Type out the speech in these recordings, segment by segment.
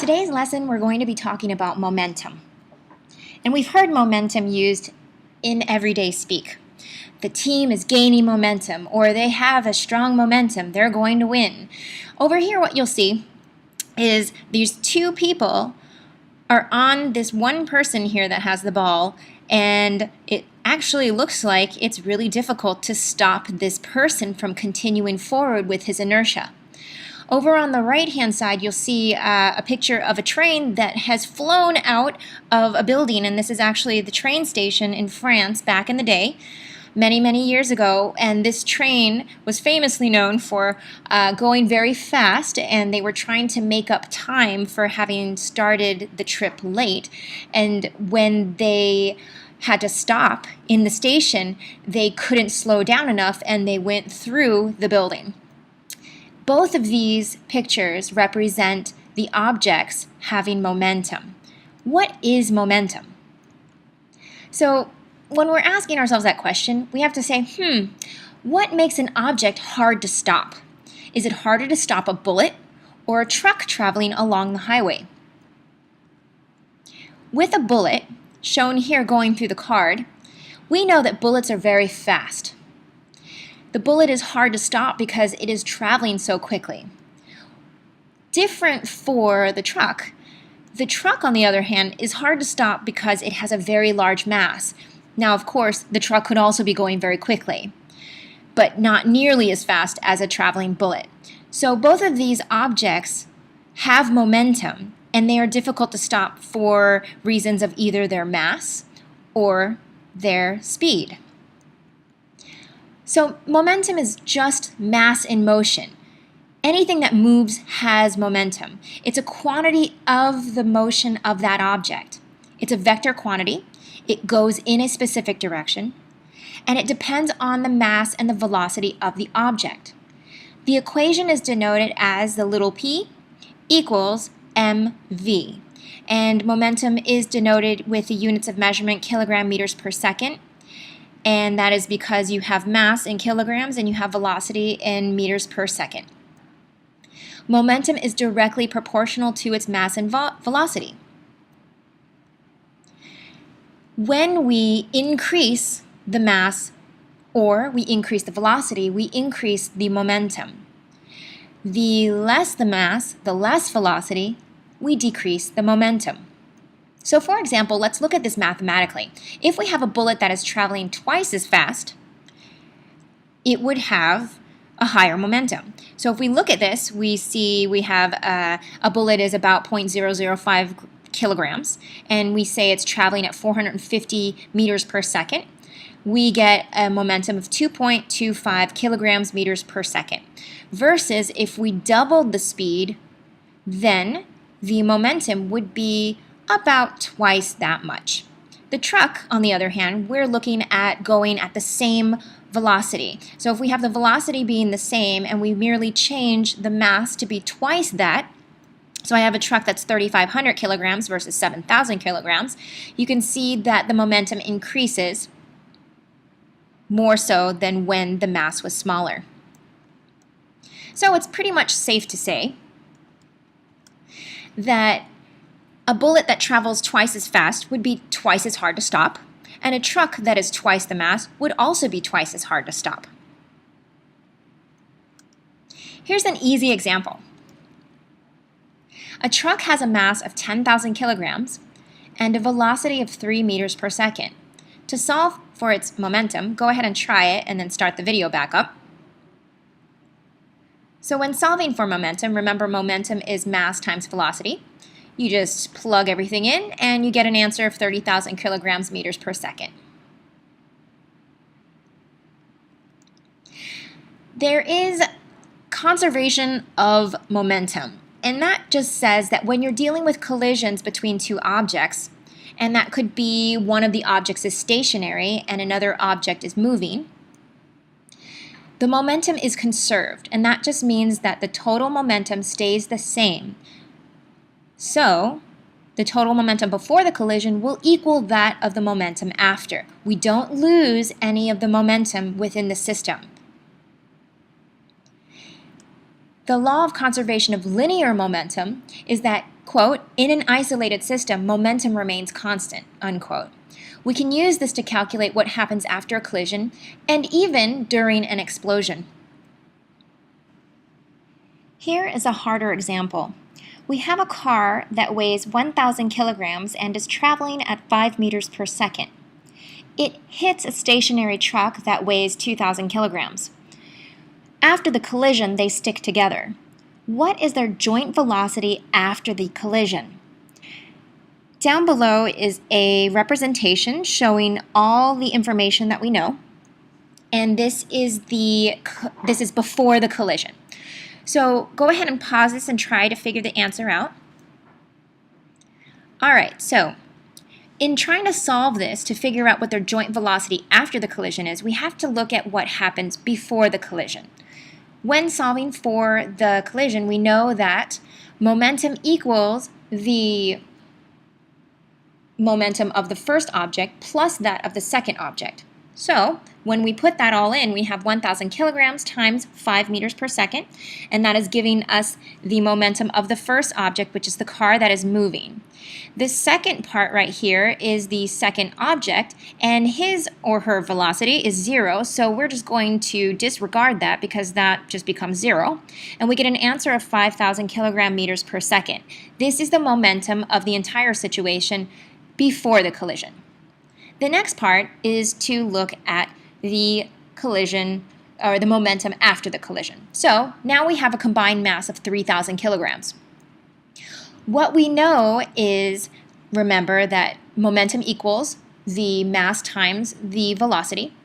Today's lesson, we're going to be talking about momentum. And we've heard momentum used in everyday speak. The team is gaining momentum, or they have a strong momentum, they're going to win. Over here, what you'll see is these two people are on this one person here that has the ball, and it actually looks like it's really difficult to stop this person from continuing forward with his inertia. Over on the right-hand side, you'll see a picture of a train that has flown out of a building, and this is actually the train station in France back in the day, many years ago, and this train was famously known for going very fast, and they were trying to make up time for having started the trip late, and when they had to stop in the station, they couldn't slow down enough, and they went through the building. Both of these pictures represent the objects having momentum. What is momentum? So when we're asking ourselves that question, we have to say, what makes an object hard to stop? Is it harder to stop a bullet or a truck traveling along the highway? With a bullet, shown here going through the card, we know that bullets are very fast. The bullet is hard to stop because it is traveling so quickly. Different for the truck. The truck, on the other hand, is hard to stop because it has a very large mass. Now, of course, the truck could also be going very quickly, but not nearly as fast as a traveling bullet. So both of these objects have momentum, and they are difficult to stop for reasons of either their mass or their speed. So momentum is just mass in motion. Anything that moves has momentum. It's a quantity of the motion of that object. It's a vector quantity. It goes in a specific direction, and it depends on the mass and the velocity of the object. The equation is denoted as the little p equals mv, and momentum is denoted with the units of measurement kilogram meters per second. And that is because you have mass in kilograms and you have velocity in meters per second. Momentum is directly proportional to its mass and velocity. When we increase the mass or we increase the velocity, we increase the momentum. The less the mass, the less velocity, we decrease the momentum. So for example, let's look at this mathematically. If we have a bullet that is traveling twice as fast, it would have a higher momentum. So if we look at this, we see we have a bullet is about 0.005 kilograms, and we say it's traveling at 450 meters per second. We get a momentum of 2.25 kilograms meters per second. Versus if we doubled the speed, then the momentum would be about twice that much. The truck, on the other hand, we're looking at going at the same velocity. So if we have the velocity being the same and we merely change the mass to be twice that, so I have a truck that's 3,500 kilograms versus 7,000 kilograms, you can see that the momentum increases more so than when the mass was smaller. So it's pretty much safe to say that a bullet that travels twice as fast would be twice as hard to stop, and a truck that is twice the mass would also be twice as hard to stop. Here's an easy example. A truck has a mass of 10,000 kilograms and a velocity of 3 meters per second. To solve for its momentum, go ahead and try it and then start the video back up. So when solving for momentum, remember momentum is mass times velocity. You just plug everything in and you get an answer of 30,000 kilograms meters per second. There is conservation of momentum, and that just says that when you're dealing with collisions between two objects, and that could be one of the objects is stationary and another object is moving, the momentum is conserved, and that just means that the total momentum stays the same. So the total momentum before the collision will equal that of the momentum after. We don't lose any of the momentum within the system. The law of conservation of linear momentum is that quote, in an isolated system, momentum remains constant, unquote. We can use this to calculate what happens after a collision and even during an explosion. Here is a harder example. We have a car that weighs 1,000 kilograms and is traveling at 5 meters per second. It hits a stationary truck that weighs 2,000 kilograms. After the collision, they stick together. What is their joint velocity after the collision? Down below is a representation showing all the information that we know, and this is before the collision. So go ahead and pause this and try to figure the answer out. All right, so in trying to solve this to figure out what their joint velocity after the collision is, we have to look at what happens before the collision. When solving for the collision, we know that momentum equals the momentum of the first object plus that of the second object. So when we put that all in, we have 1,000 kilograms times 5 meters per second, and that is giving us the momentum of the first object, which is the car that is moving. This second part right here is the second object, and his or her velocity is 0, so we're just going to disregard that because that just becomes 0, and we get an answer of 5,000 kilogram meters per second. This is the momentum of the entire situation before the collision. The next part is to look at the collision or the momentum after the collision. So now we have a combined mass of 3,000 kilograms. What we know is, remember that momentum equals the mass times the velocity,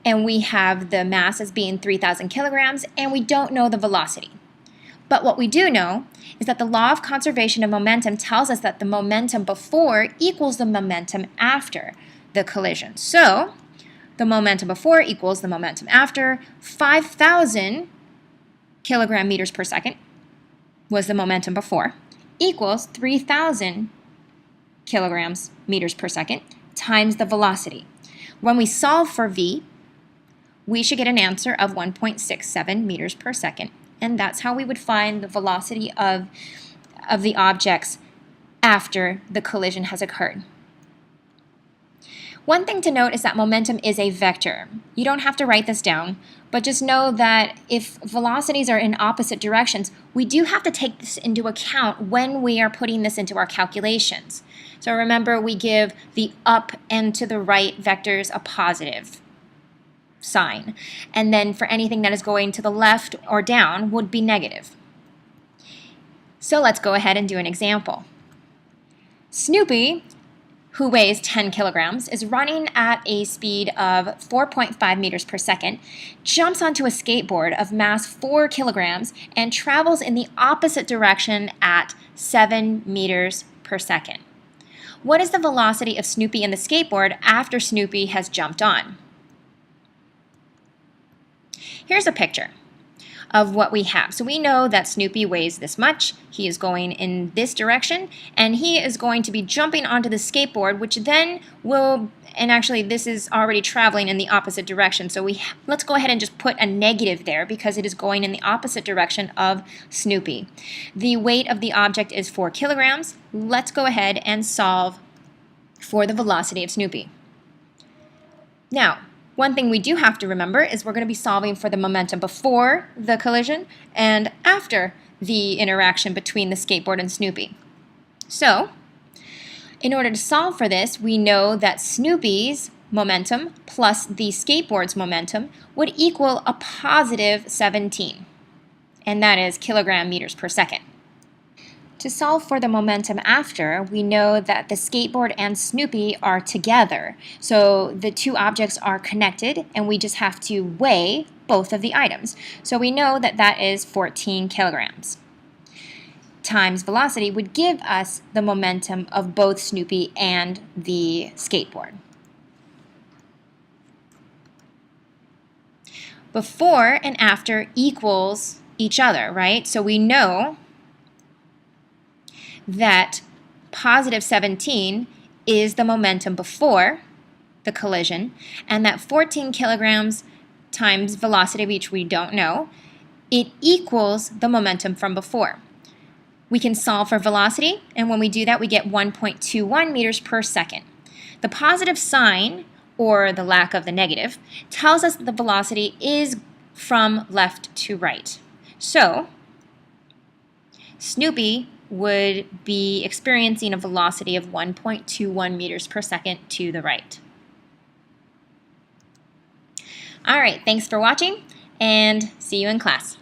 and we have the mass as being 3,000 kilograms, and we don't know the velocity. But what we do know is that the law of conservation of momentum tells us that the momentum before equals the momentum after the collision. So the momentum before equals the momentum after. 5,000 kilogram meters per second was the momentum before, equals 3,000 kilograms meters per second times the velocity. When we solve for v, we should get an answer of 1.67 meters per second, and that's how we would find the velocity of the objects after the collision has occurred. One thing to note is that momentum is a vector. You don't have to write this down, but just know that if velocities are in opposite directions, we do have to take this into account when we are putting this into our calculations. So remember, we give the up and to the right vectors a positive sign, and then for anything that is going to the left or down would be negative. So let's go ahead and do an example. Snoopy, who weighs 10 kilograms, is running at a speed of 4.5 meters per second, jumps onto a skateboard of mass 4 kilograms, and travels in the opposite direction at 7 meters per second. What is the velocity of Snoopy and the skateboard after Snoopy has jumped on? Here's a picture of what we have. So we know that Snoopy weighs this much, he is going in this direction, and he is going to be jumping onto the skateboard, which then will, and actually this is already traveling in the opposite direction, so let's go ahead and just put a negative there because it is going in the opposite direction of Snoopy. The weight of the object is 4 kilograms. Let's go ahead and solve for the velocity of Snoopy. Now, one thing we do have to remember is we're going to be solving for the momentum before the collision and after the interaction between the skateboard and Snoopy. So, in order to solve for this, we know that Snoopy's momentum plus the skateboard's momentum would equal a positive 17, and that is kilogram meters per second. To solve for the momentum after, we know that the skateboard and Snoopy are together. So the two objects are connected, and we just have to weigh both of the items. So we know that that is 14 kilograms. Times velocity would give us the momentum of both Snoopy and the skateboard. Before and after equals each other, right? So we know that positive 17 is the momentum before the collision, and that 14 kilograms times velocity, which we don't know, it equals the momentum from before. we can solve for velocity, and when we do that, we get 1.21 meters per second. The positive sign, or the lack of the negative, tells us that the velocity is from left to right. So, Snoopy would be experiencing a velocity of 1.21 meters per second to the right. All right, thanks for watching, and see you in class.